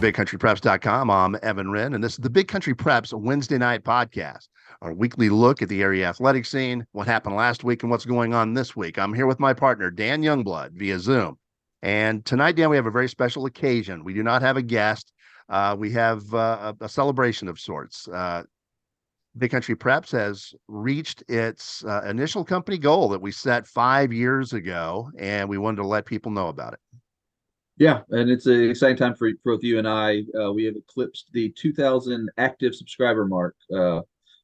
BigCountryPreps.com. I'm Evan Wren, and this is the Big Country Preps Wednesday night podcast, our weekly look at the area athletic scene, what happened last week, and what's going on this week. I'm here with my partner, Dan Youngblood, via Zoom. And tonight, Dan, we have a very special occasion. We do not have a guest. We have a celebration of sorts. Big Country Preps has reached its initial company goal that we set 5 years ago, and we wanted to let people know about it. Yeah, and it's an exciting time for both you and I. We have eclipsed the 2,000 active subscriber mark,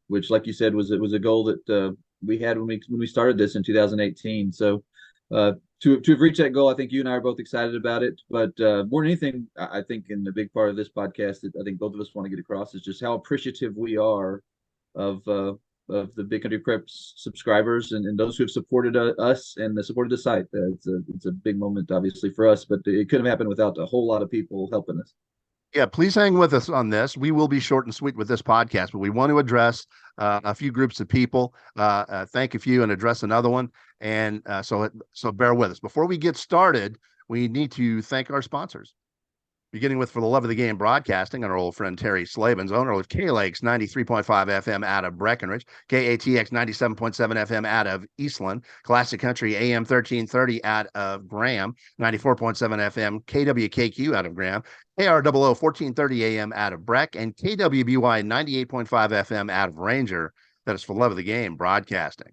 which, like you said, was a goal that we had when we started this in 2018. So to have reached that goal, I think you and I are both excited about it. But more than anything, I think in the big part of this podcast that I think both of us want to get across is just how appreciative we are of the Big Country Preps subscribers and those who have supported us and supported the site. It's a big moment, obviously, for us, but it couldn't have happened without a whole lot of people helping us. Yeah, please hang with us on this. We will be short and sweet with this podcast, but we want to address a few groups of people, thank a few, and address another one. And so bear with us. Before we get started, we need to thank our sponsors. Beginning with For the Love of the Game Broadcasting, and our old friend Terry Slavens, owner of K-Lakes 93.5 FM out of Breckenridge, KATX 97.7 FM out of Eastland, Classic Country AM 1330 out of Graham, 94.7 FM KWKQ out of Graham, KROO 1430 AM out of Breck, and KWBY 98.5 FM out of Ranger. That is For the Love of the Game Broadcasting.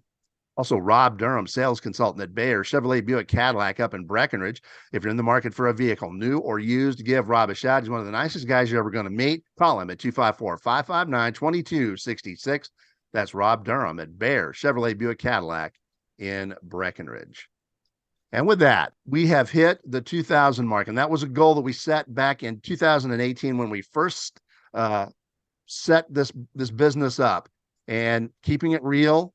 Also, Rob Durham, sales consultant at Bayer Chevrolet Buick Cadillac up in Breckenridge. If you're in the market for a vehicle, new or used, give Rob a shot. He's one of the nicest guys you're ever going to meet. Call him at 254-559-2266. That's Rob Durham at Bayer Chevrolet Buick Cadillac in Breckenridge. And with that, we have hit the 2,000 mark, and that was a goal that we set back in 2018 when we first set this business up. And keeping it real,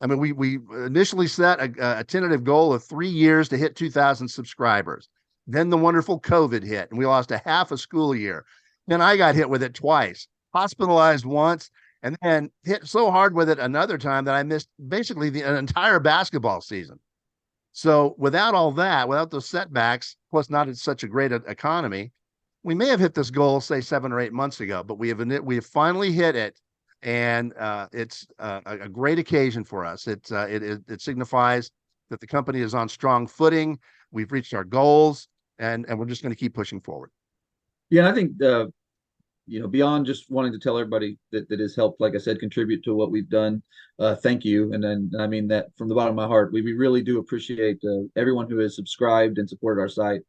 I mean, we initially set a tentative goal of 3 years to hit 2,000 subscribers. Then the wonderful COVID hit, and we lost a half a school year. Then I got hit with it twice, hospitalized once, and then hit so hard with it another time that I missed basically an entire basketball season. So without all that, without those setbacks, plus not in such a great economy, we may have hit this goal, say 7 or 8 months ago, but we have finally hit it. And it's a great occasion for us. It signifies that the company is on strong footing. We've reached our goals, and we're just going to keep pushing forward. Yeah, and I think beyond just wanting to tell everybody that has helped, like I said, contribute to what we've done. Thank you, and then I mean that from the bottom of my heart. We really do appreciate everyone who has subscribed and supported our site.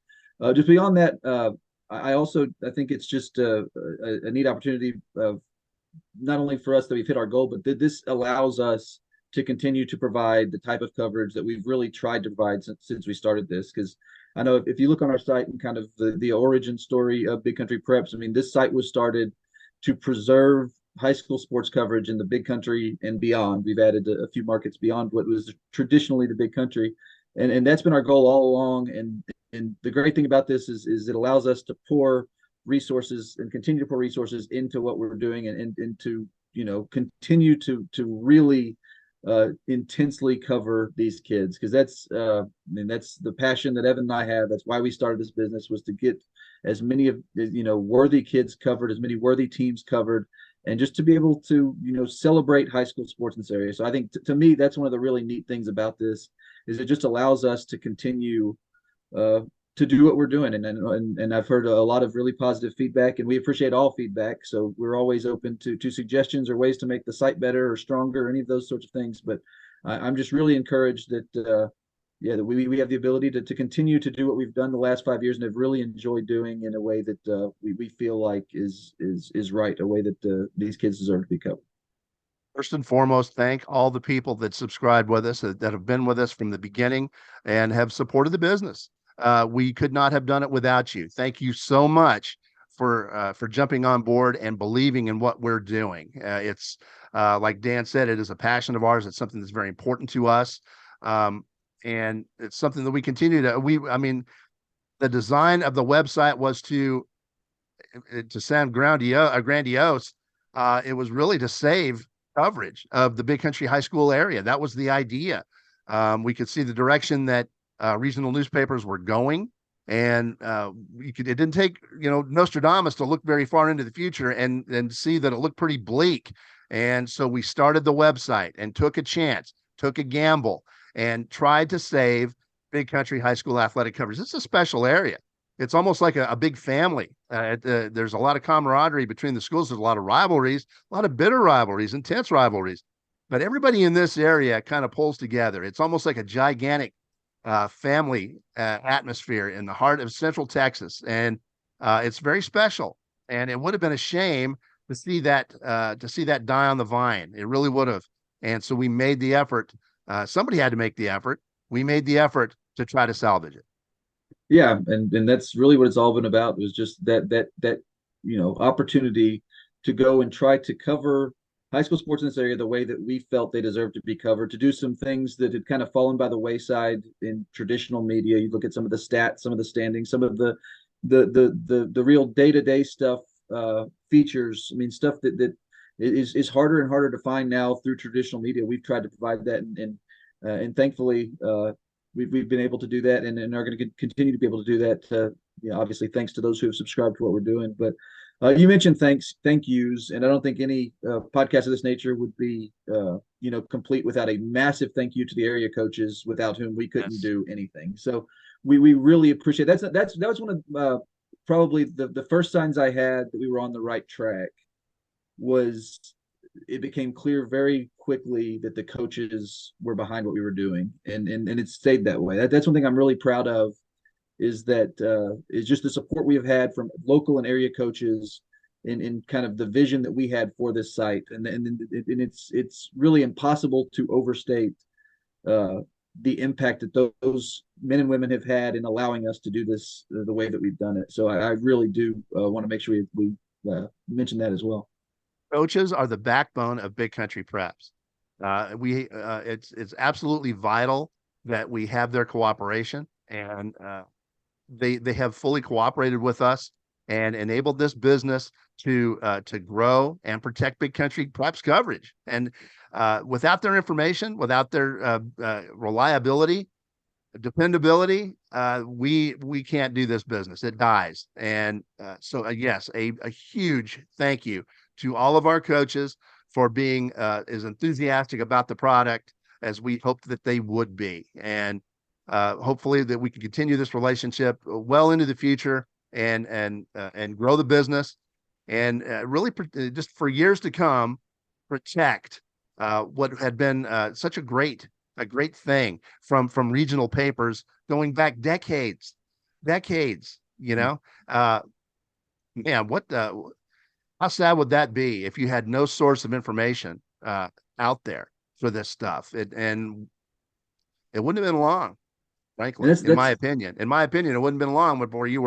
Just beyond that, I think it's just a neat opportunity not only for us that we've hit our goal, but this allows us to continue to provide the type of coverage that we've really tried to provide since we started this. Because I know if you look on our site and kind of the origin story of Big Country Preps, I mean, this site was started to preserve high school sports coverage in the Big Country and beyond. We've added a few markets beyond what was traditionally the Big Country. And that's been our goal all along. And the great thing about this is it allows us to pour resources and continue to put resources into what we're doing and to continue to really intensely cover these kids, because that's the passion that Evan and I have. That's why we started this business, was to get as many of worthy kids covered, as many worthy teams covered, and just to be able to celebrate high school sports in this area. So I think to me that's one of the really neat things about this, is it just allows us to continue to do what we're doing. And I've heard a lot of really positive feedback, and we appreciate all feedback. So we're always open to suggestions or ways to make the site better or stronger, any of those sorts of things. But I'm just really encouraged that, that we have the ability to continue to do what we've done the last 5 years and have really enjoyed doing in a way that we feel like is right, a way that these kids deserve to be covered. First and foremost, thank all the people that subscribed with us, that have been with us from the beginning and have supported the business. We could not have done it without you. Thank you so much for jumping on board and believing in what we're doing. It's like Dan said, it is a passion of ours. It's something that's very important to us, and it's something that we continue to. I mean, the design of the website was to sound grandiose. It was really to save coverage of the Big Country high school area. That was the idea. We could see the direction that regional newspapers were going. And it didn't take, Nostradamus to look very far into the future and see that it looked pretty bleak. And so we started the website and took a chance, took a gamble, and tried to save Big Country high school athletic coverage. It's a special area. It's almost like a big family. There's a lot of camaraderie between the schools. There's a lot of rivalries, a lot of bitter rivalries, intense rivalries. But everybody in this area kind of pulls together. It's almost like a gigantic family atmosphere in the heart of Central Texas, and it's very special. And it would have been a shame to see that die on the vine. It really would have. And so we made the effort. Somebody had to make the effort. We made the effort to try to salvage it. Yeah, and that's really what it's all been about. It was just that opportunity to go and try to cover high school sports in this area the way that we felt they deserved to be covered, to do some things that had kind of fallen by the wayside in traditional media. You look at some of the stats, some of the standings, some of the real day-to-day stuff, features. I mean, stuff that is harder and harder to find now through traditional media. We've tried to provide that, and thankfully we've been able to do that, and are going to continue to be able to do that. Obviously, thanks to those who have subscribed to what we're doing. But you mentioned thank yous, and I don't think any podcast of this nature would be complete without a massive thank you to the area coaches, without whom we couldn't Yes. do anything. So we really appreciate that was one of probably the first signs I had that we were on the right track. Was it became clear very quickly that the coaches were behind what we were doing, and it stayed that way. That's one thing I'm really proud of, is that is just the support we have had from local and area coaches in kind of the vision that we had for this site, and it's really impossible to overstate the impact that those men and women have had in allowing us to do this the way that we've done it. So I really do want to make sure we mention that as well. Coaches are the backbone of Big Country Preps. It's absolutely vital that we have their cooperation, and they have fully cooperated with us and enabled this business to grow and protect Big Country Preps coverage. And without their information, without their reliability, dependability, we can't do this business. It dies. And so yes, a huge thank you to all of our coaches for being as enthusiastic about the product as we hoped that they would be. And hopefully that we can continue this relationship well into the future, and grow the business, and really just for years to come, protect what had been such a great thing from regional papers going back decades. Uh, Man, how sad would that be if you had no source of information out there for this stuff? And it wouldn't have been long, And frankly, that's in my that's opinion. In my opinion, it wouldn't have been long before you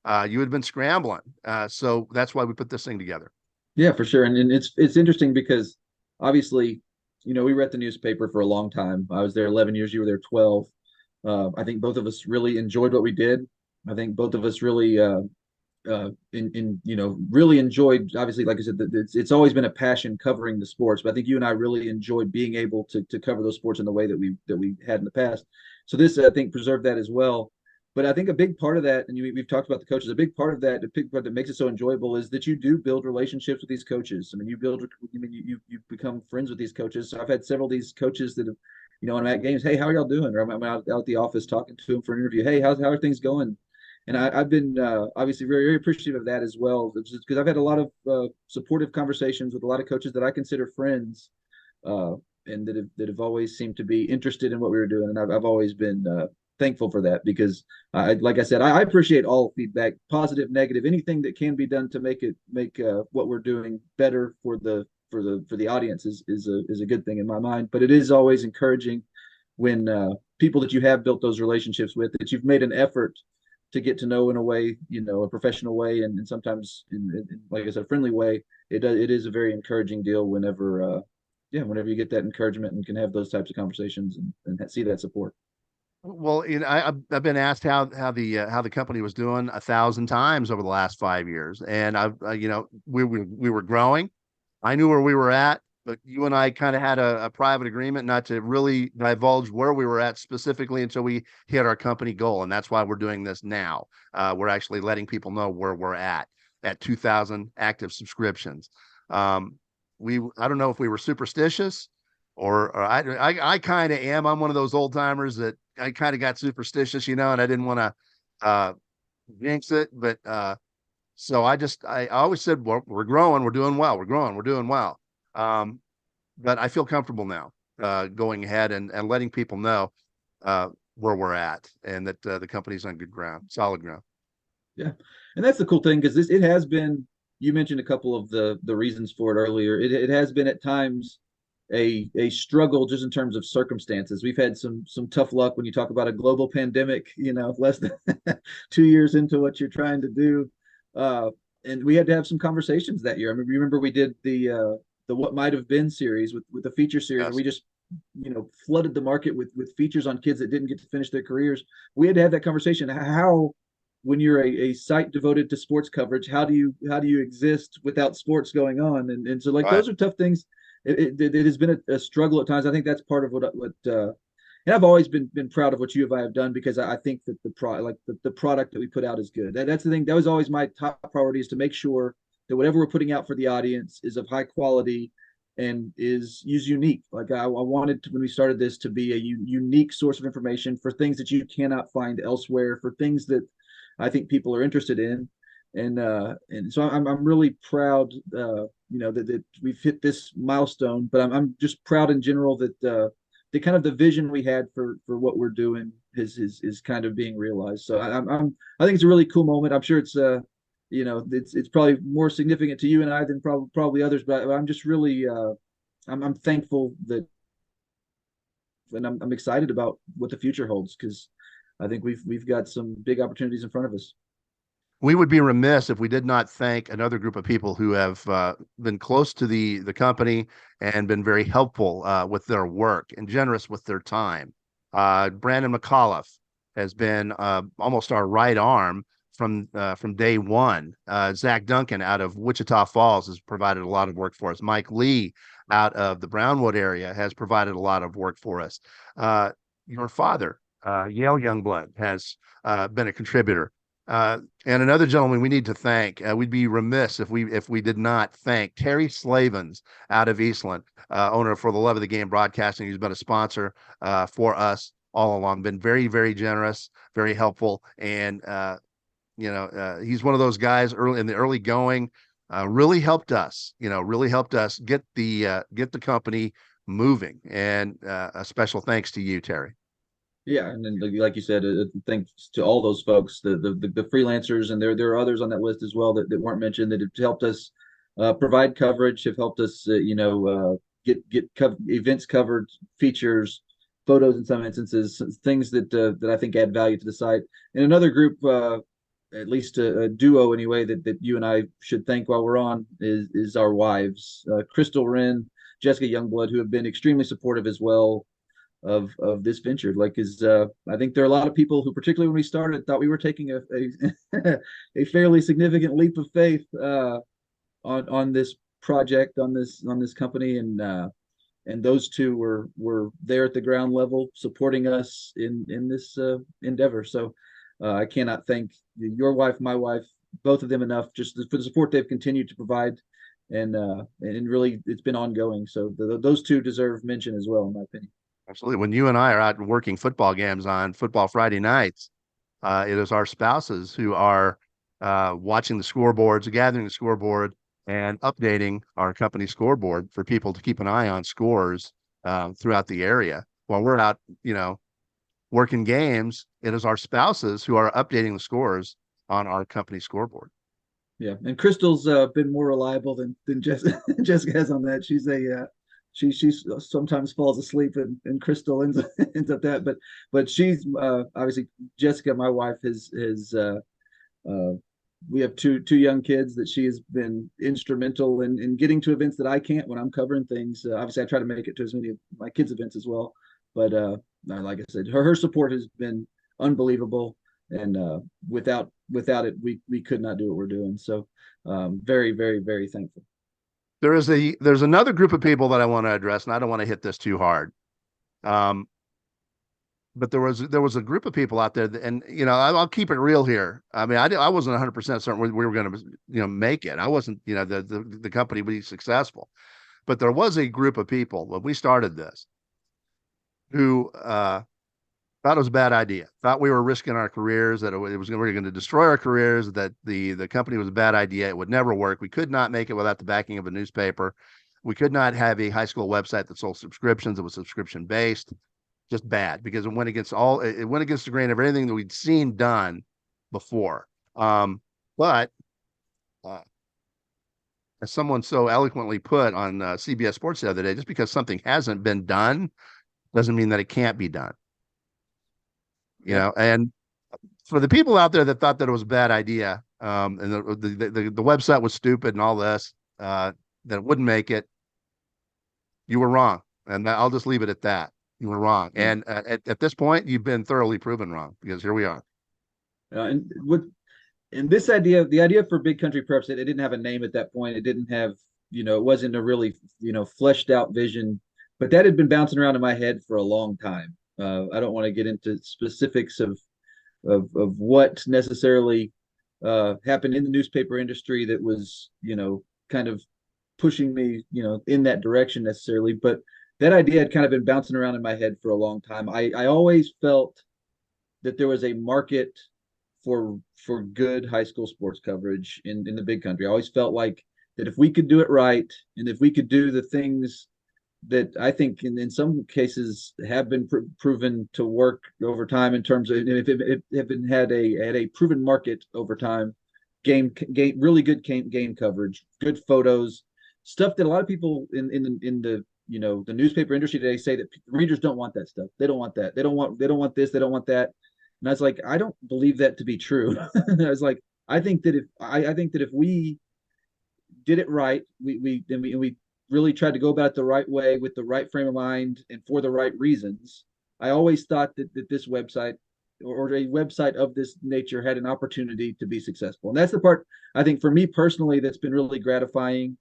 had been scrambling. So that's why we put this thing together. Yeah, for sure. And it's interesting because obviously, we read the newspaper for a long time. I was there 11 years, you were there 12. I think both of us really enjoyed what we did. I think both of us really really enjoyed, obviously, like I said, it's always been a passion covering the sports, but I think you and I really enjoyed being able to cover those sports in the way that we had in the past. So this, I think, preserved that as well. But I think a big part of that, and we've talked about the coaches, a big part of that, the big part that makes it so enjoyable is that you do build relationships with these coaches. I mean, you become friends with these coaches. So I've had several of these coaches that have, when I'm at games, hey, how are y'all doing? Or I'm out at the office talking to them for an interview. Hey, how are things going? And I've been obviously very, very appreciative of that as well, because I've had a lot of supportive conversations with a lot of coaches that I consider friends, and that have always seemed to be interested in what we were doing, and I've always been thankful for that, because like I said, I appreciate all feedback, positive, negative, anything that can be done to make what we're doing better for the audience is a good thing in my mind. But it is always encouraging when people that you have built those relationships with, that you've made an effort to get to know in a way, a professional way, and sometimes in, like I said, a friendly way. It is a very encouraging deal whenever you get that encouragement and can have those types of conversations, and see that support. Well, I've been asked how the company was doing 1,000 times over the last 5 years, and we were growing. I knew where we were at. but you and I kind of had a private agreement not to really divulge where we were at specifically until we hit our company goal. And that's why we're doing this now. We're actually letting people know where we're at 2,000 active subscriptions. I don't know if we were superstitious or I kind of am. I'm one of those old timers that I kind of got superstitious, and I didn't want to jinx it. But so I always said, well, we're growing, we're doing well, we're growing, we're doing well. But I feel comfortable now going ahead and letting people know where we're at and that the company's on good ground, solid ground. Yeah, and that's the cool thing because it has been. You mentioned a couple of the reasons for it earlier. It has been at times a struggle just in terms of circumstances. We've had some tough luck when you talk about a global pandemic. Less than 2 years into what you're trying to do, and we had to have some conversations that year. I mean, remember we did the What Might Have Been series with the feature series, Yes. and we just flooded the market with features on kids that didn't get to finish their careers. We had to have that conversation. How when you're a site devoted to sports coverage, how do you exist without sports going on? And so like Right. those are tough things. It has been a struggle at times. I think that's part of what and I've always been proud of what you and I have done because I think that the product that we put out is good. That's the thing. That was always my top priority, is to make sure that whatever we're putting out for the audience is of high quality and is unique. Like I wanted when we started this to be a unique source of information for things that you cannot find elsewhere, for things that I think people are interested in, and so I'm really proud, that we've hit this milestone. But I'm just proud in general that the kind of the vision we had for what we're doing is kind of being realized. So I think it's a really cool moment. I'm sure it's it's probably more significant to you and I than probably others, but I'm just really I'm thankful that, and I'm excited about what the future holds because I think we've got some big opportunities in front of us. We would be remiss if we did not thank another group of people who have been close to the company and been very helpful with their work and generous with their time. Brandon McAuliffe has been almost our right arm from day one. Zach Duncan out of Wichita Falls has provided a lot of work for us. Mike Lee out of the Brownwood area has provided a lot of work for us. Your father, Yale Youngblood, has been a contributor. And another gentleman we need to thank, we'd be remiss if we did not thank Terry Slavens out of Eastland, owner for the Love of the Game Broadcasting. He's been a sponsor for us all along, been very, very generous, very helpful. And, he's one of those guys early in the early going, really helped us, get the company moving. And a special thanks to you, Terry. Yeah, and then like you said, thanks to all those folks, the freelancers, and there are others on that list as well that weren't mentioned that have helped us provide coverage, have helped us, get events covered, features, photos in some instances, things that I think add value to the site. And another group, at least a duo anyway, that you and I should thank while we're on is our wives, Crystal Wren, Jessica Youngblood, who have been extremely supportive as well of this venture. I think there are a lot of people who, particularly when we started, thought we were taking a fairly significant leap of faith on this project, on this company, and those two were there at the ground level supporting us in this endeavor. So I cannot thank your wife, my wife, both of them enough just for the support they've continued to provide, and really it's been ongoing. So those two deserve mention as well, in my opinion. Absolutely. When you and I are out working football games on Football Friday nights, it is our spouses who are watching the scoreboards, gathering the scoreboard, and updating our company scoreboard for people to keep an eye on scores throughout the area. While we're out, working games, it is our spouses who are updating the scores on our company scoreboard. Yeah, and Crystal's been more reliable than Jessica has on that. She sometimes falls asleep, and Crystal ends up that. But she's obviously, Jessica, my wife, has we have two young kids that she has been instrumental in getting to events that I can't when I'm covering things. Obviously, I try to make it to as many of my kids' events as well. But like I said, her support has been unbelievable, and without it, we could not do what we're doing. So very, very, very thankful. there's another group of people that I want to address, and I don't want to hit this too hard. Um, but there was a group of people out there that, and I'll keep it real here. I mean, I wasn't 100% certain we were going to make it. I wasn't, the company would be successful. But there was a group of people when we started this who thought it was a bad idea, thought we were risking our careers, that we were going to destroy our careers, that the company was a bad idea. It would never work. We could not make it without the backing of a newspaper. We could not have a high school website that sold subscriptions. It was subscription based. Just bad, because it went against the grain of everything that we'd seen done before. But as someone so eloquently put on CBS Sports the other day, just because something hasn't been done doesn't mean that it can't be done. And for the people out there that thought that it was a bad idea, and the website was stupid and all this, that it wouldn't make it, you were wrong. And I'll just leave it at that. You were wrong. And at this point, you've been thoroughly proven wrong, because here we are. And this idea, the idea for Big Country Preps, it didn't have a name at that point. It didn't have, it wasn't a really, fleshed out vision, but that had been bouncing around in my head for a long time. I don't want to get into specifics of what necessarily happened in the newspaper industry that was, kind of pushing me, in that direction necessarily. But that idea had kind of been bouncing around in my head for a long time. I always felt that there was a market for good high school sports coverage in the Big Country. I always felt like that if we could do it right, and if we could do the things that I think in some cases have been proven to work over time, in terms of if it had a proven market over time, really good game coverage, good photos, stuff that a lot of people in the the newspaper industry today say that readers don't want that stuff. They don't want that. They don't want this. They don't want that. And I was like, I don't believe that to be true. I was like, I think that if we did it right, we really tried to go about it the right way, with the right frame of mind and for the right reasons. I always thought that this website, or a website of this nature, had an opportunity to be successful. And that's the part, I think, for me personally, that's been really gratifying,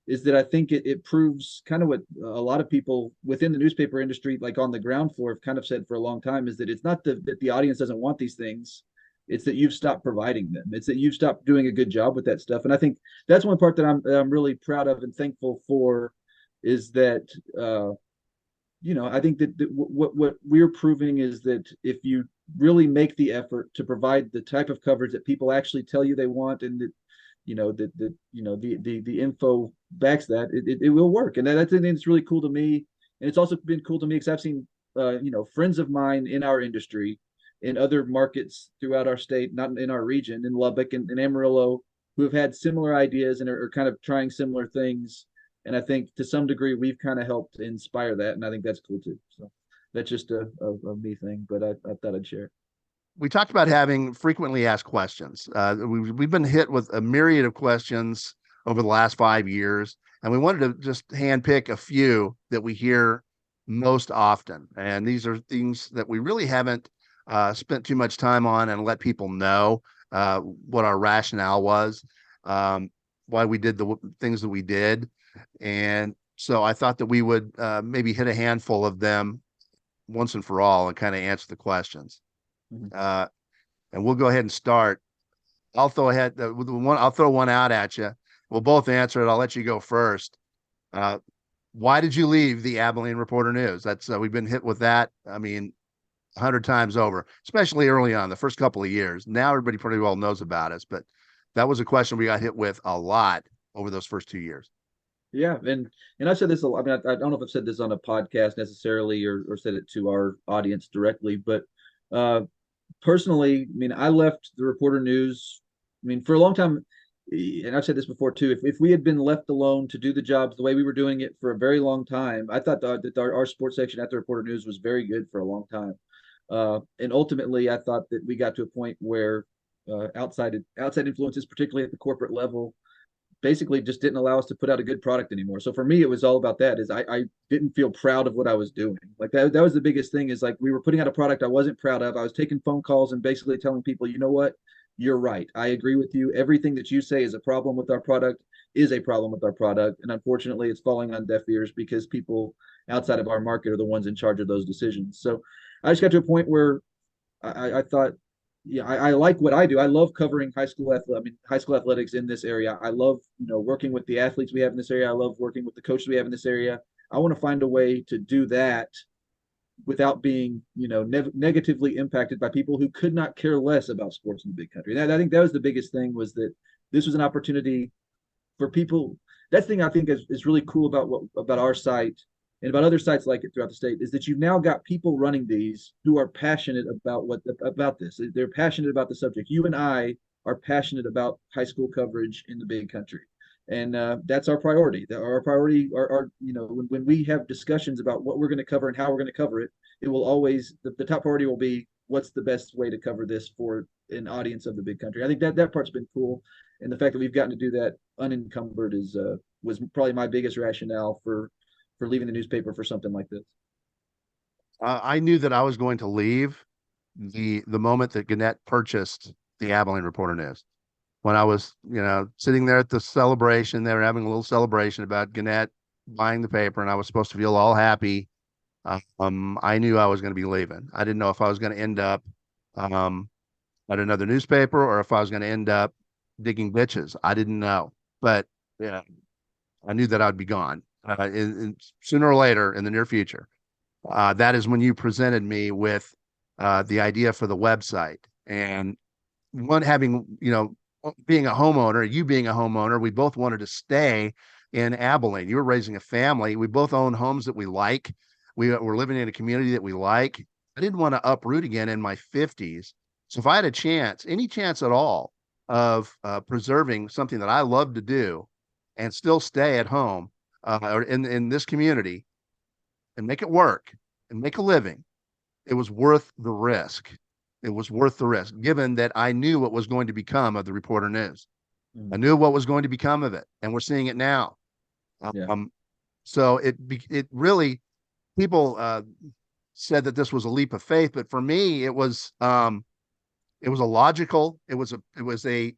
is that I think it proves kind of what a lot of people within the newspaper industry, like on the ground floor, have kind of said for a long time, is that it's not that the audience doesn't want these things. It's that you've stopped providing them. It's that you've stopped doing a good job with that stuff. And I think that's one part that I'm really proud of and thankful for, is that, I think that what we're proving is that if you really make the effort to provide the type of coverage that people actually tell you they want, and that the info backs that, it will work. And that's something that's really cool to me. And it's also been cool to me because I've seen friends of mine in our industry, in other markets throughout our state, not in our region, in Lubbock and Amarillo, who have had similar ideas and are kind of trying similar things. And I think to some degree we've kind of helped inspire that, and I think that's cool too. So that's just a me thing, but I thought I'd share it. We talked about having frequently asked questions. We've been hit with a myriad of questions over the last 5 years, and we wanted to just handpick a few that we hear most often. And these are things that we really haven't spent too much time on, and let people know what our rationale was, why we did the things that we did. And so I thought that we would maybe hit a handful of them once and for all and kind of answer the questions. And we'll go ahead and start. I'll throw one out at you. We'll both answer it. I'll let you go first. Why did you leave the Abilene Reporter News? That's we've been hit with that. I mean, 100 times over, especially early on, the first couple of years. Now everybody pretty well knows about us, but that was a question we got hit with a lot over those first 2 years. Yeah, and I've said this a lot. I mean, I don't know if I've said this on a podcast necessarily, or said it to our audience directly, but personally, I mean, I left the Reporter News. I mean, for a long time, and I've said this before too, if we had been left alone to do the jobs the way we were doing it for a very long time, I thought that our sports section at the Reporter News was very good for a long time. And ultimately, I thought that we got to a point where outside influences, particularly at the corporate level, basically just didn't allow us to put out a good product anymore. So for me, it was all about that. Is I didn't feel proud of what I was doing. Like that was the biggest thing. Is like we were putting out a product I wasn't proud of. I was taking phone calls and basically telling people, you know what, you're right. I agree with you. Everything that you say is a problem with our product. is a problem with our product. And unfortunately, it's falling on deaf ears because people outside of our market are the ones in charge of those decisions. So I just got to a point where I thought, yeah, I like what I do. I love covering high school athletics in this area. I love, working with the athletes we have in this area. I love working with the coaches we have in this area. I want to find a way to do that without being, negatively impacted by people who could not care less about sports in the big country. And I think that was the biggest thing, was that this was an opportunity for people. That thing I think is really cool about our site and about other sites like it throughout the state, is that you've now got people running these who are passionate about this. They're passionate about the subject. You and I are passionate about high school coverage in the big country, and that's our priority. Our priority are when we have discussions about what we're going to cover and how we're going to cover it, it will always the top priority will be what's the best way to cover this for an audience of the big country. I think that part's been cool, and the fact that we've gotten to do that unencumbered is was probably my biggest rationale for leaving the newspaper for something like this. I knew that I was going to leave the moment that Gannett purchased the Abilene Reporter News. When I was, sitting there at the celebration, they were having a little celebration about Gannett buying the paper, and I was supposed to feel all happy. I knew I was going to be leaving. I didn't know if I was going to end up at another newspaper or if I was going to end up digging ditches. I didn't know, but yeah, I knew that I'd be gone sooner or later in the near future. That is when you presented me with the idea for the website, and one having, being a homeowner, you being a homeowner, we both wanted to stay in Abilene. You were raising a family. We both own homes that we like. We're living in a community that we like. I didn't want to uproot again in my 50s. So if I had a chance, any chance at all of preserving something that I love to do and still stay at home or in this community and make it work and make a living, it was worth the risk. It was worth the risk, given that I knew what was going to become of the Reporter News. I knew what was going to become of it, and we're seeing it now. Yeah. So it really, people said that this was a leap of faith, but for me, it was a logical, it was a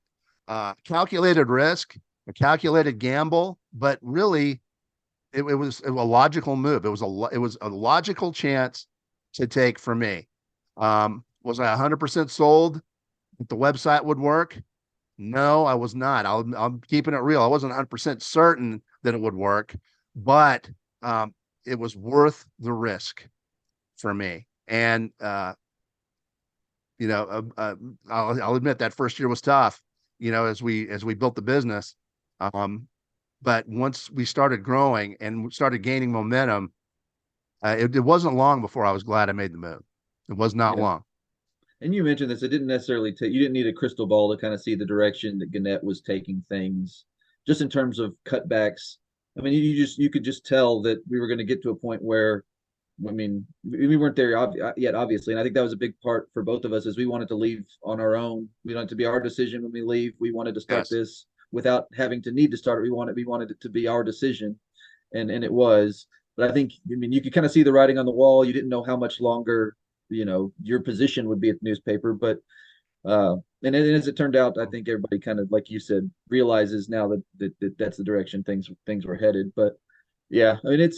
calculated risk, a calculated gamble, but really, it was a logical move. It was a logical chance to take for me. Was I 100% sold that the website would work? No, I was not. I'm keeping it real. I wasn't 100% certain that it would work, but it was worth the risk for me. And I'll admit that first year was tough. As we built the business. But once we started growing and started gaining momentum, it wasn't long before I was glad I made the move. It was not Yeah. long. And you mentioned this, it didn't necessarily take, you didn't need a crystal ball to kind of see the direction that Gannett was taking things, just in terms of cutbacks. I mean, you could just tell that we were going to get to a point where, I mean, we weren't there yet, obviously. And I think that was a big part for both of us, is we wanted to leave on our own. We wanted it to be our decision when we leave. We wanted to start Yes. this without having to need to start it. We wanted it to be our decision. And it was. But I think, I mean, you could kind of see the writing on the wall. You didn't know how much longer, your position would be at the newspaper. But and as it turned out, I think everybody kind of, like you said, realizes now that that's the direction things were headed. But yeah, I mean, it's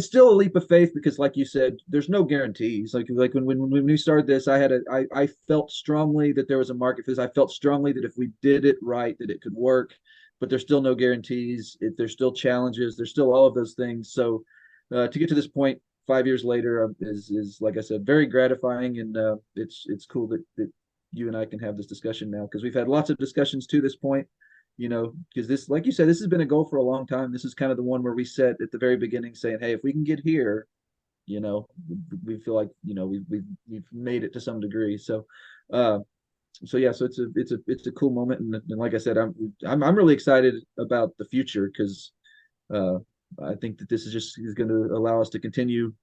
still a leap of faith, because, like you said, there's no guarantees. Like when we started this, I felt strongly that there was a market for this. I felt strongly that if we did it right, that it could work. But there's still no guarantees. There's still challenges. There's still all of those things. So to get to this point 5 years later is, like I said, very gratifying, and it's cool that you and I can have this discussion now, because we've had lots of discussions to this point. Because this, like you said, this has been a goal for a long time. This is kind of the one where we set at the very beginning, saying, "Hey, if we can get here, we feel like we've made it to some degree." So yeah, so it's a cool moment, and like I said, I'm really excited about the future, because I think that this is going to allow us to continue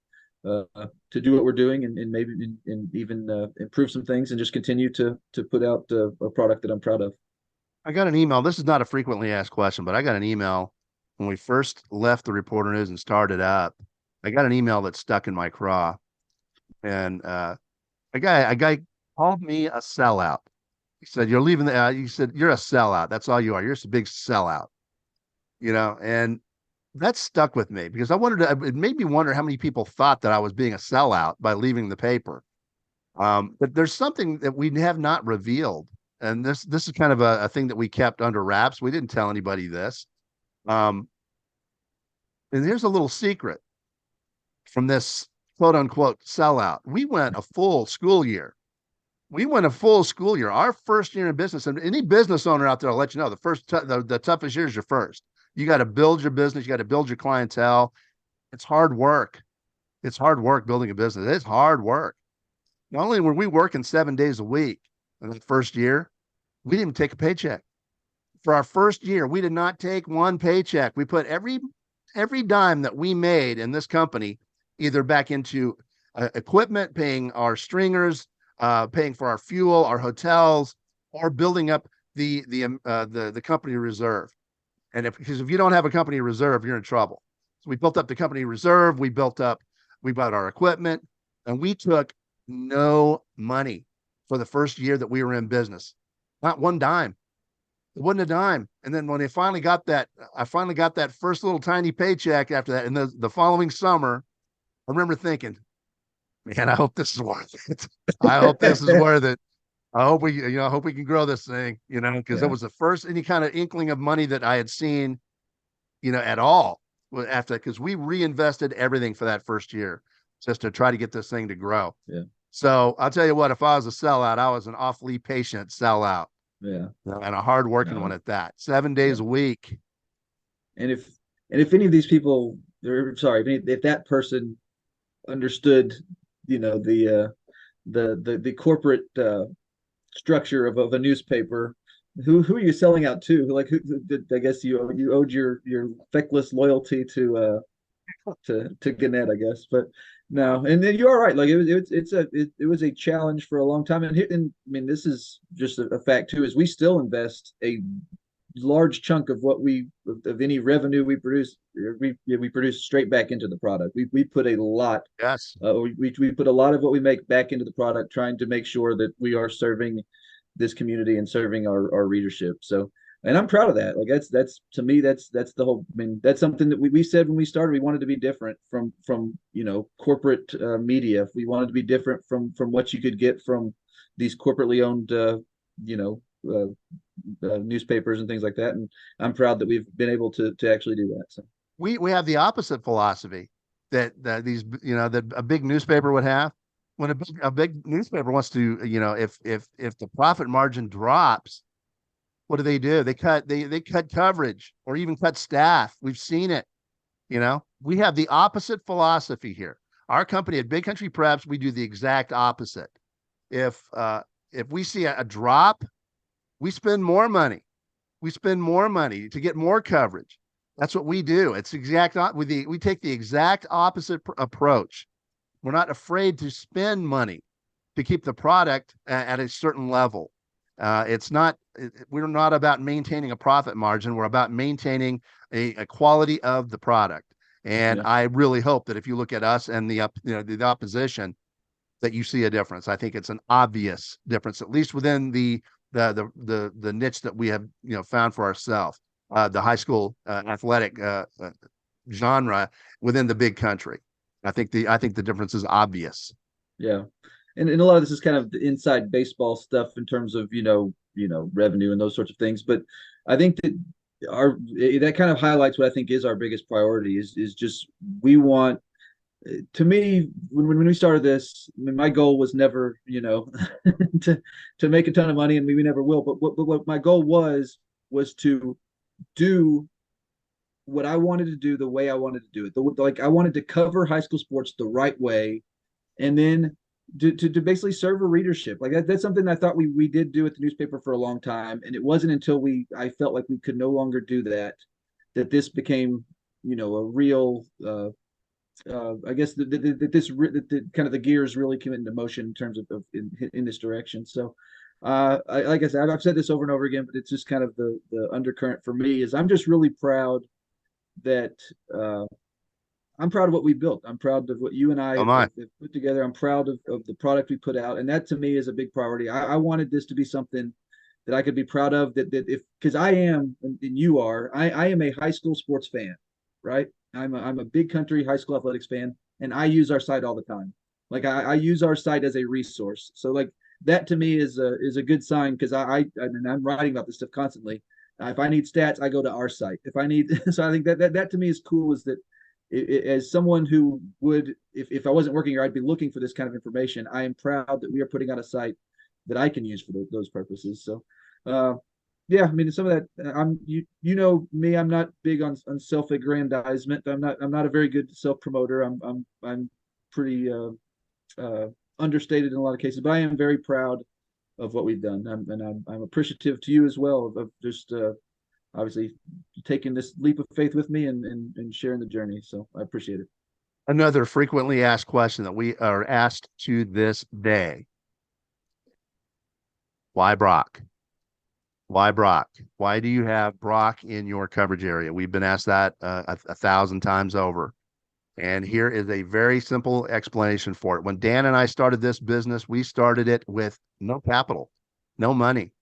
uh, to do what we're doing, and maybe and even improve some things, and just continue to put out a product that I'm proud of. I got an email. This is not a frequently asked question, but I got an email when we first left the Reporter News and started up. I got an email that stuck in my craw, and a guy called me a sellout. He said, "You're leaving the." You said, "You're a sellout. That's all you are. You're just a big sellout." And that stuck with me because it made me wonder how many people thought that I was being a sellout by leaving the paper. But there's something that we have not revealed, and this is kind of a thing that we kept under wraps. We didn't tell anybody this. Um, and here's a little secret from this quote unquote sellout. We went a full school year. We went a full school year. Our first year in business, and any business owner out there will let you know the toughest year is your first. You got to build your business. You got to build your clientele. It's hard work. It's hard work building a business. It's hard work. Not only were we working 7 days a week in the first year, we didn't even take a paycheck. For our first year, we did not take one paycheck. We put every dime that we made in this company either back into equipment, paying our stringers, paying for our fuel, our hotels, or building up the company reserve. And because if you don't have a company reserve, you're in trouble. So we built up the company reserve. We bought our equipment, and we took no money for the first year that we were in business. Not one dime. It wasn't a dime. And then when I finally got that first little tiny paycheck after that. And the following summer, I remember thinking, man, I hope this is worth it. I hope this is worth it. I hope we can grow this thing, because Yeah. it was the first any kind of inkling of money that I had seen, at all after that, because we reinvested everything for that first year just to try to get this thing to grow. Yeah. So I'll tell you what, if I was a sellout, I was an awfully patient sellout, Yeah. and a hard working one No. at that. 7 days Yeah. a week. And if any of these people, or sorry, if that person understood, the corporate structure of a newspaper, who are you selling out to? Like, I guess you owed your feckless loyalty to Gannett, I guess. But no, and then you are right. Like it was a challenge for a long time, and I mean this is just a fact too. Is we still invest a large chunk of any revenue we produce, we produce straight back into the product. We put a lot. Yes. We put a lot of what we make back into the product, trying to make sure that we are serving this community and serving our readership. So, and I'm proud of that. Like that's to me, that's the whole. I mean, that's something that we said when we started. We wanted to be different from corporate media. We wanted to be different from what you could get from these corporately owned you know newspapers and things like that. And I'm proud that we've been able to actually do that. So We have the opposite philosophy that these, that a big newspaper would have. When a big newspaper wants to, if the profit margin drops, what do? They cut coverage or even cut staff. We've seen it. We have the opposite philosophy here. Our company at Big Country Preps, we do the exact opposite. If we see a drop, we spend more money. We spend more money to get more coverage. That's what we do. It's we take the exact opposite approach. We're not afraid to spend money to keep the product at a certain level. We're not about maintaining a profit margin. We're about maintaining a quality of the product. And yeah, I really hope that if you look at us and the opposition, that you see a difference. I think it's an obvious difference, at least within the niche that we have found for ourselves, the high school athletic genre within the big country. I think the difference is obvious. yeah. And a lot of this is kind of the inside baseball stuff in terms of revenue and those sorts of things. But I think that that kind of highlights what I think is our biggest priority is just we want. To me, when we started this, I mean, my goal was never, to make a ton of money, and we never will. But what my goal was to do what I wanted to do the way I wanted to do it. Like I wanted to cover high school sports the right way, and then to basically serve a readership. Like that's something I thought we did do at the newspaper for a long time, and it wasn't until I felt like we could no longer do that this became a real I guess that kind of the gears really came into motion in terms of in this direction. So, like I said, I've said this over and over again, but it's just kind of the undercurrent for me is I'm just really proud that I'm proud of what we built. I'm proud of what you and I Oh my. have put together. I'm proud of the product we put out, and that to me is a big priority. I wanted this to be something that I could be proud of, that if, because I am, and you are, I am a high school sports fan, right? I'm a big country high school athletics fan, and I use our site all the time. Like I use our site as a resource. So like that to me is a good sign, because and I'm writing about this stuff constantly. If I need stats, I go to our site. If I need, so I think that to me is cool. Is that as someone who would, if I wasn't working here, I'd be looking for this kind of information. I am proud that we are putting out a site that I can use for those purposes. So, uh, yeah, I mean, some of that, you know me, I'm not big on self-aggrandizement. I'm not a very good self-promoter. I'm pretty understated in a lot of cases, but I am very proud of what we've done. I'm appreciative to you as well of just obviously taking this leap of faith with me, and sharing the journey. So I appreciate it. Another frequently asked question that we are asked to this day: why Brock? Why Brock? Why do you have Brock in your coverage area? We've been asked that a thousand times over. And here is a very simple explanation for it. When Dan and I started this business, we started it with no capital, no money,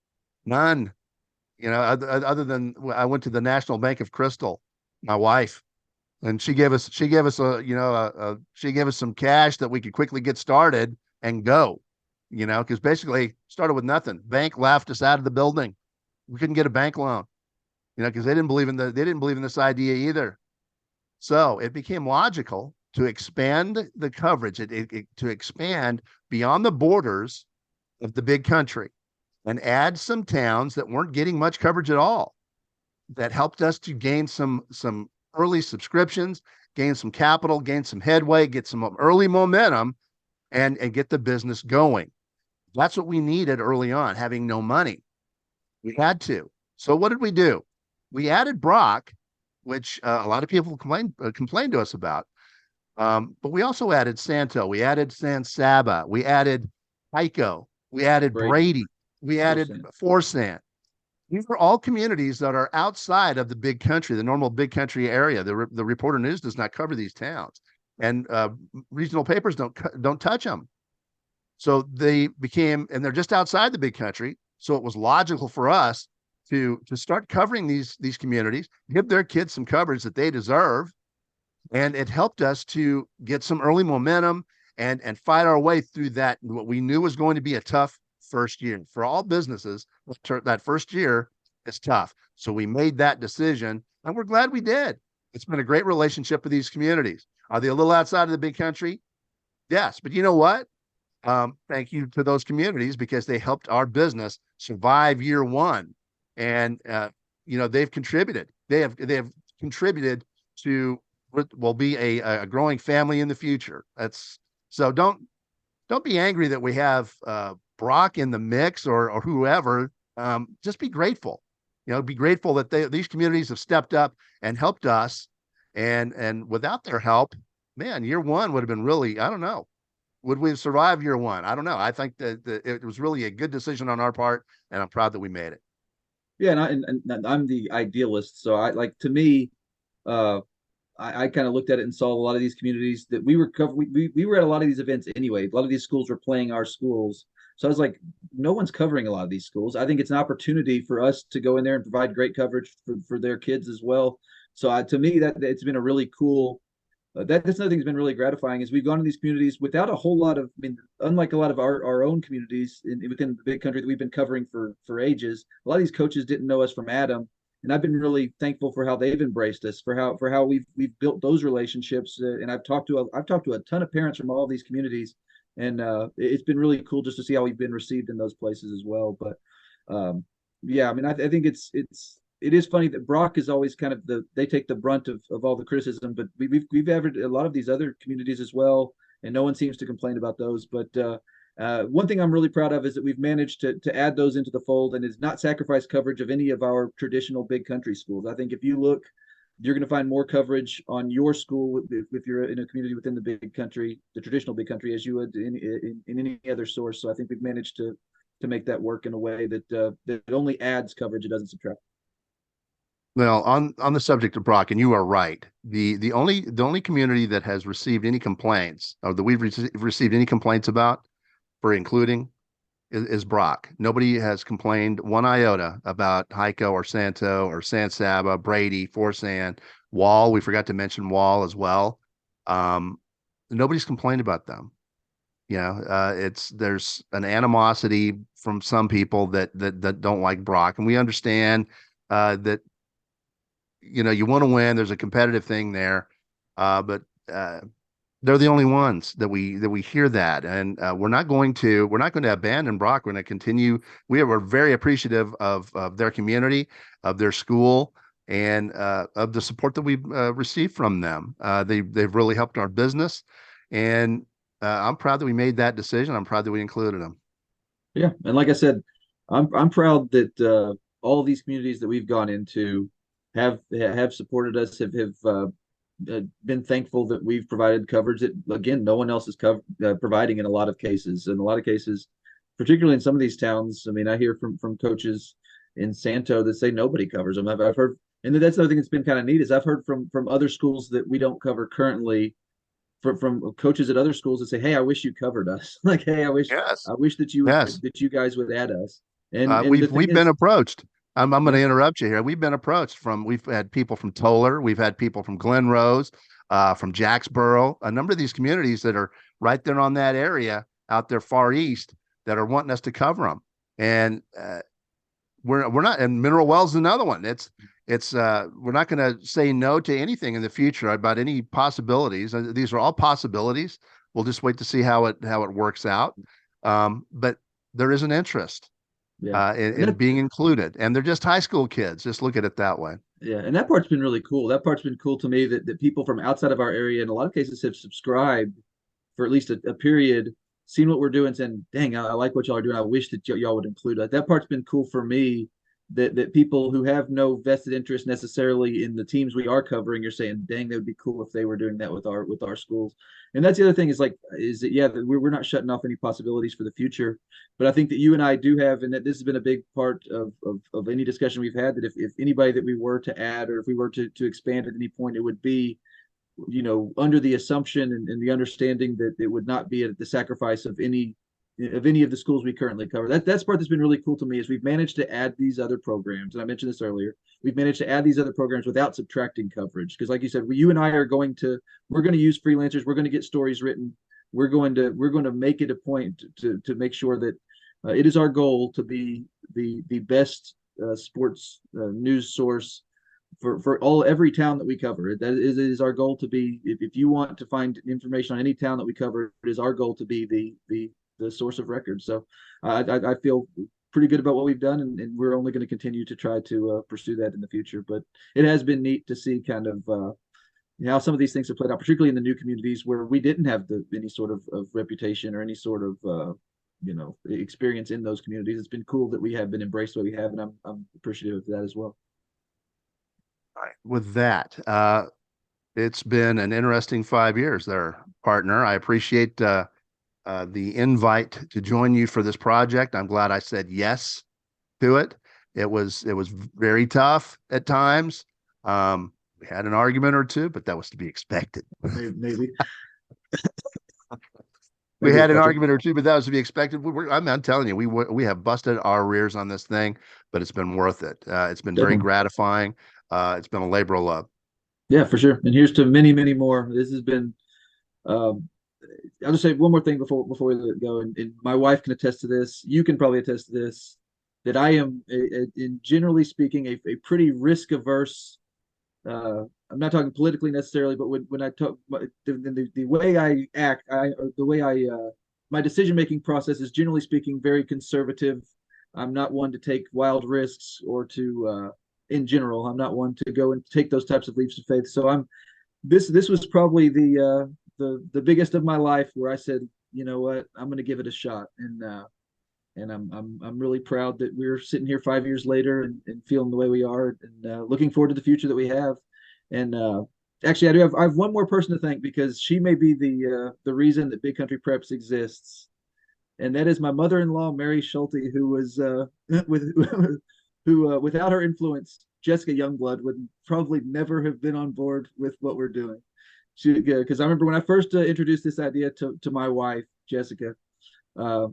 none. Other than I went to the National Bank of Crystal, my wife, and she gave us she gave us some cash that we could quickly get started and go, because basically started with nothing. Bank laughed us out of the building. We couldn't get a bank loan, because they didn't believe in this idea either. So it became logical to expand the coverage, to expand beyond the borders of the big country and add some towns that weren't getting much coverage at all. That helped us to gain some early subscriptions, gain some capital, gain some headway, get some early momentum, and get the business going. That's what we needed early on, having no money. We had to. So what did we do? We added Brock, which a lot of people complained to us about. But we also added Santo. We added San Saba. We added Pico. We added Brady. We added Forsan. These are all communities that are outside of the big country, the normal big country area. The Reporter News does not cover these towns, and regional papers don't touch them. So they became, and they're just outside the big country. So it was logical for us to start covering these communities, give their kids some coverage that they deserve, and it helped us to get some early momentum and fight our way through that, what we knew was going to be a tough first year for all businesses. That first year is tough, so we made that decision, and we're glad we did. It's been a great relationship with these communities. Are they a little outside of the big country? Yes, but you know what? Thank you to those communities, because they helped our business survive year one, and they've contributed. They have contributed to will be a growing family in the future. That's so. Don't be angry that we have Brock in the mix, or whoever. Just be grateful. Be grateful that these communities have stepped up and helped us, and without their help, man, year one would have been really, I don't know. Would we have survived year one? I don't know. I think that it was really a good decision on our part, and I'm proud that we made it. Yeah, and I'm the idealist, so I like, to me, uh, I kind of looked at it and saw a lot of these communities that we were we were at a lot of these events anyway. A lot of these schools were playing our schools. So I was like, no one's covering a lot of these schools. I think it's an opportunity for us to go in there and provide great coverage for their kids as well. So to me, that it's been a really cool. That's another thing that's been really gratifying is we've gone to these communities without a whole lot of. I mean, unlike a lot of our own communities within the big country that we've been covering for ages, a lot of these coaches didn't know us from Adam, and I've been really thankful for how they've embraced us, for how we've built those relationships. And I've talked to a ton of parents from all of these communities, and it's been really cool just to see how we've been received in those places as well. But yeah, I mean, I think it is funny that Brock is always kind of they take the brunt of all the criticism, but we've averaged a lot of these other communities as well, and no one seems to complain about those. But one thing I'm really proud of is that we've managed to add those into the fold, and it's not sacrificed coverage of any of our traditional big country schools. I think if you look, you're going to find more coverage on your school if you're in a community within the big country, the traditional big country, as you would in any other source. So I think we've managed to make that work in a way that only adds coverage; it doesn't subtract. Well, on the subject of Brock, and you are right. The only community that has received any complaints, or that we've received any complaints about for including, is Brock. Nobody has complained one iota about Heiko or Santo or San Saba, Brady, Forsan, Wall. We forgot to mention Wall as well. Um, Nobody's complained about them. It's there's an animosity from some people that don't like Brock, and we understand that you want to win. There's a competitive thing there, but they're the only ones that we hear that, and we're not going to abandon Brock. We're going to continue. We're very appreciative of their community, of their school, and of the support that we've received from them. They've really helped our business, and I'm proud that we made that decision. I'm proud that we included them. Yeah, and like I said, I'm proud that all these communities that we've gone into have supported us, have been thankful that we've provided coverage that again no one else is providing in a lot of cases. In a lot of cases, particularly in some of these towns, I mean, I hear from coaches in Santo that say nobody covers them. I've heard, and that's another thing that's been kind of neat is I've heard from other schools that we don't cover currently from coaches at other schools that say, "Hey, I wish you covered us." Like, "Hey, Yes, I wish that yes. you guys would add us." And the We've thing we've been is, approached. I'm going yeah, to interrupt you here. We've been approached we've had people from Toller, we've had people from Glen Rose, from Jacksboro, a number of these communities that are right there on that area out there far east that are wanting us to cover them. And we're not, and Mineral Wells is another one. It's we're not going to say no to anything in the future about any possibilities. These are all possibilities. We'll just wait to see how it works out. But there is an interest yeah, and in being included, and they're just high school kids. Just look at it that way. yeah, and that part's been really cool. That part's been cool to me that people from outside of our area, in a lot of cases, have subscribed for at least a period, seen what we're doing, saying, "Dang, I like what y'all are doing. I wish that y'all would include that." That part's been cool for me. That people who have no vested interest necessarily in the teams we are covering are saying, "Dang, that would be cool if they were doing that with our schools." And that's the other thing is that yeah, that we're not shutting off any possibilities for the future. But I think that you and I do have, and that this has been a big part of any discussion we've had, that if anybody that we were to add or if we were to expand at any point, it would be under the assumption and the understanding that it would not be at the sacrifice of any of the schools we currently cover. That's part that's been really cool to me is we've managed to add these other programs, and I mentioned this earlier. We've managed to add these other programs without subtracting coverage because, like you said, you and I are we're going to use freelancers. We're going to get stories written. We're going to make it a point to make sure that it is our goal to be the best sports news source for every town that we cover. That is our goal to be. If you want to find information on any town that we cover, it is our goal to be the source of record. So I feel pretty good about what we've done, and we're only going to continue to try to pursue that in the future. But it has been neat to see kind of how some of these things have played out, particularly in the new communities where we didn't have any sort of reputation or any sort of experience in those communities. It's been cool that we have been embraced the way we have, and I'm appreciative of that as well. All right. With that, it's been an interesting 5 years there, partner. I appreciate the invite to join you for this project. I'm glad I said yes to it. It was very tough at times. We had an argument or two, but that was to be expected. Maybe We maybe a had an couple. argument or two, but that was to be expected. I'm telling you, we have busted our rears on this thing, but it's been worth it. It's been very Definitely. gratifying. It's been a labor of love. Yeah, for sure. And here's to many, many more. This has been. Um, I'll just say one more thing before we let it go, and my wife can attest to this. You can probably attest to this. That I am, in generally speaking, a pretty risk averse. I'm not talking politically necessarily, but when I talk, the way I act, the way my decision making process is generally speaking very conservative. I'm not one to take wild risks or in general, I'm not one to go and take those types of leaps of faith. So this was probably the biggest of my life where I said, you know what, I'm going to give it a shot, and I'm really proud that we're sitting here 5 years later and feeling the way we are, and looking forward to the future that we have. And actually, I have one more person to thank because she may be the reason that Big Country Preps exists, and that is my mother-in-law Mary Schulte, who was with who without her influence, Jessica Youngblood would probably never have been on board with what we're doing. Because I remember when I first introduced this idea to my wife Jessica, uh,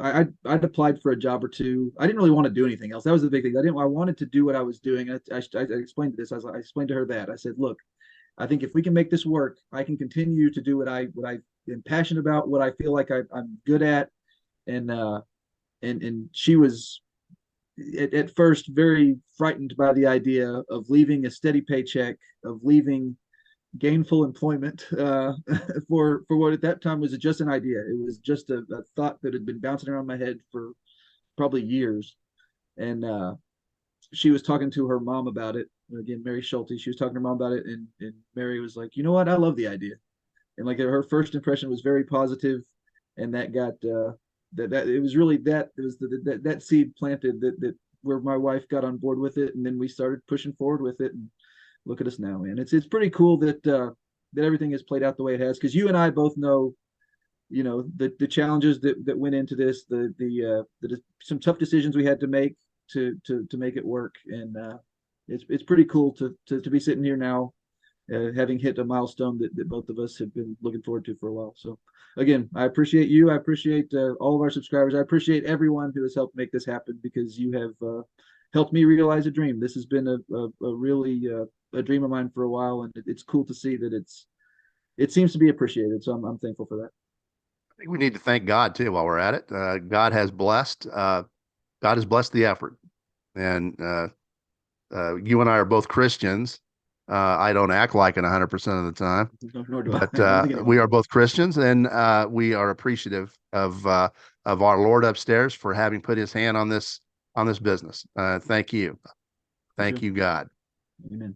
I'd applied for a job or two. I didn't really want to do anything else. That was the big thing. I wanted to do what I was doing. I explained this. I explained to her that. I said, look, I think if we can make this work, I can continue to do what I am passionate about, what I feel like I'm good at. And and she was at first very frightened by the idea of leaving a steady paycheck, of leaving gainful employment for what at that time was just an idea. It was just a thought that had been bouncing around my head for probably years. And she was talking to her mom about it. Again, Mary Schulte. She was talking to her mom about it, and Mary was like, "You know what? I love the idea." And like her first impression was very positive, and that got that it was really that it was that seed planted that where my wife got on board with it, and then we started pushing forward with it. And look at us now, man. It's pretty cool that that everything has played out the way it has. Because you and I both know, you know, the challenges that went into this, the some tough decisions we had to make to make it work, and it's pretty cool to be sitting here now, having hit a milestone that both of us have been looking forward to for a while. So again, I appreciate you. I appreciate all of our subscribers. I appreciate everyone who has helped make this happen, because you have helped me realize a dream. This has been a really a dream of mine for a while, and it's cool to see that it seems to be appreciated. So I'm thankful for that. I think we need to thank God too while we're at it. God has blessed the effort. And you and I are both Christians. I don't act like it 100% of the time, Nor do but I. we are both Christians, and we are appreciative of our Lord upstairs for having put His hand on this business. Thank you, thank you, God. Amen.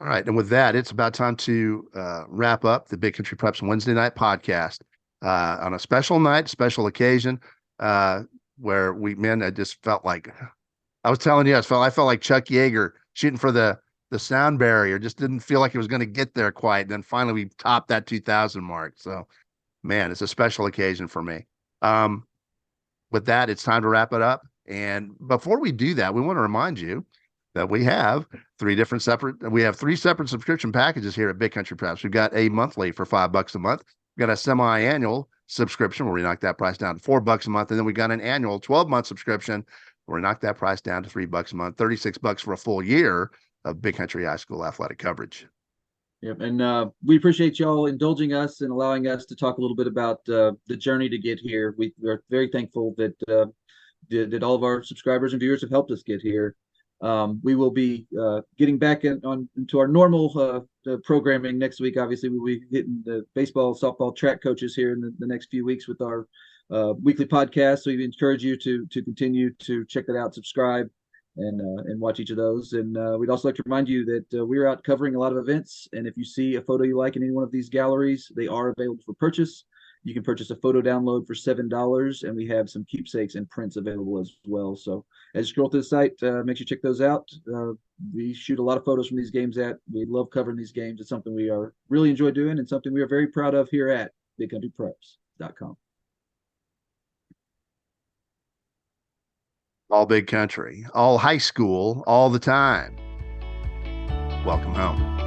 All right, and with that, it's about time to wrap up the Big Country Preps Wednesday night podcast on a special night, special occasion, where I just felt like I was telling you, I felt like Chuck Yeager shooting for the sound barrier. Just didn't feel like it was going to get there quite. And then finally, we topped that 2,000 mark. So, man, it's a special occasion for me. With that, it's time to wrap it up. And before we do that, we want to remind you that we have three separate subscription packages here at Big Country Preps. We've got a monthly for $5 a month. We've got a semi-annual subscription where we knock that price down to $4 a month. And then we got an annual 12-month subscription where we knock that price down to $3 a month, $36 for a full year of Big Country High School athletic coverage. Yep, and we appreciate y'all indulging us and allowing us to talk a little bit about the journey to get here. We're very thankful that all of our subscribers and viewers have helped us get here. We will be getting back into our normal programming next week. Obviously, we'll be hitting the baseball, softball, track coaches here in the next few weeks with our weekly podcast. So we encourage you to continue to check that out, subscribe, and watch each of those. And we'd also like to remind you that we're out covering a lot of events. And if you see a photo you like in any one of these galleries, they are available for purchase. You can purchase a photo download for $7, and we have some keepsakes and prints available as well. So as you scroll through the site, make sure you check those out. We shoot a lot of photos from these games. We love covering these games. It's something we are really enjoy doing, and something we are very proud of here at BigCountryPreps.com. All Big Country, all high school, all the time. Welcome home.